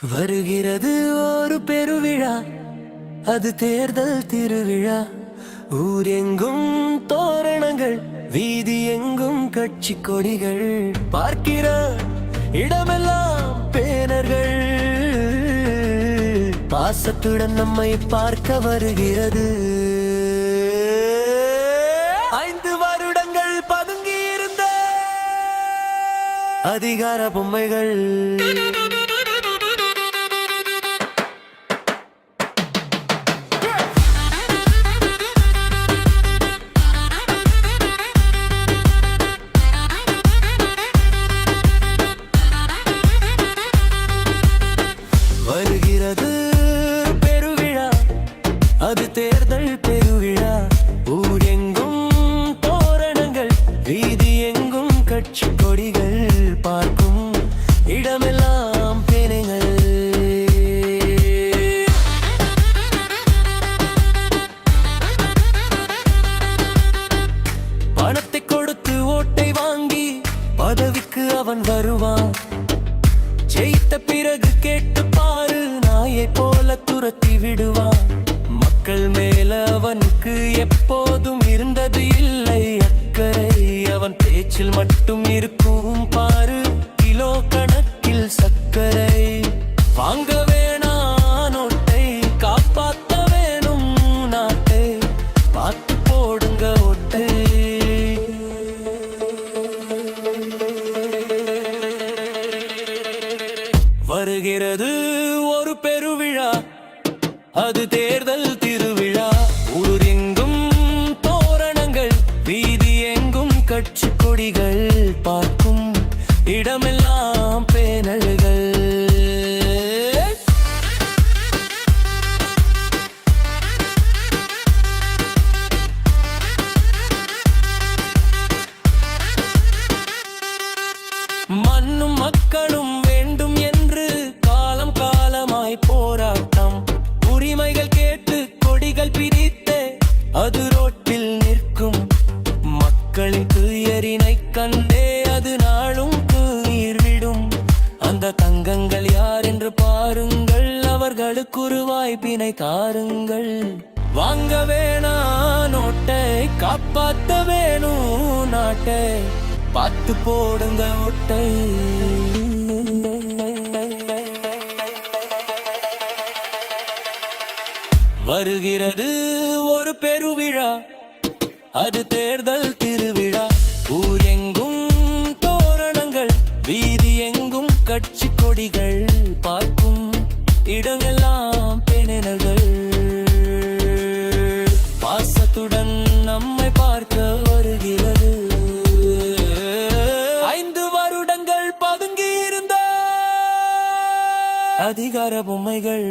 வருகிறது ஒரு பெருவிழா, அது தேர்தல் திருவிழா. ஊர் எங்கும் தோரணங்கள், வீதி எங்கும் கட்சி கொடிகள். பார்க்கிற இடமெல்லாம் பேனர்கள், பாசத்துடன் நம்மை பார்க்க வருகிறது. 5 வருடங்கள் பதுங்கி இருந்த அதிகார பொம்மைகள் வருகிறது பெருவிழா, அது தேர்தல் பெருவிழா. ஊர் எங்கும் தோரணங்கள், வீதி எங்கும் கட்சி கொடிகள். பார்க்கும் இடமெல்லாம் பேனைகள். பணத்தை கொடுத்து ஓட்டை வாங்கி பதவிக்கு அவன் வருவான். ஜெயித்த பிறகு கேட்டு பாரு, நாயை போல துரத்தி விடுவான். மக்கள் மேல அவனுக்கு எப்போதும் இருந்தது இல்லை அக்கறை. அவன் பேச்சில் மட்டும் இருக்கும் பாரு, கிலோ கணக்கில் சர்க்கரை. வாங்க வேணா நோட்டை, காப்பாத்த வேணும் நாட்டை. பார்த்து போடுங்க ஓட்டை. வருகிறது ஒரு பெருவிழா, அது தேர்தல் திருவிழா. ஊர் எங்கும் தோரணங்கள், வீதி எங்கும் கட்சி கொடிகள். பார்க்கும் இடமெல்லாம் பேனல்கள். மண்ணும் மக்களும் வேண்டும் என்று காலம் காலமாய் போராட்டம். உரிமைகள் கேட்டு கொடிகள் பிரித்தே அது ரோட்டில் நிற்கும். மக்களின் துயரினை கண்டே அது நாளும் துயிர் விடும். அந்த தங்கங்கள் யார் என்று பாருங்கள், அவர்களுக்கு ஒரு வாய்ப்பினை தாருங்கள். வாங்க வேணா நோட்டை, காப்பாத்த வேணும் நாட்டை. பார்த்து போடுங்க ஓட்டை. வருகிறது ஒரு பெருவிழா, அது தேர்தல் திருவிழா. ஊர் எங்கும் தோரணங்கள், வீதி எங்கும் கட்சி கொடிகள். பார்க்கும் இடமெல்லாம் பேனல்கள். பாசத்துடன் நம்மை பார்க்க வருகிறது. 5 வருடங்கள் பதுங்கி இருந்த அதிகார பொம்மைகள்.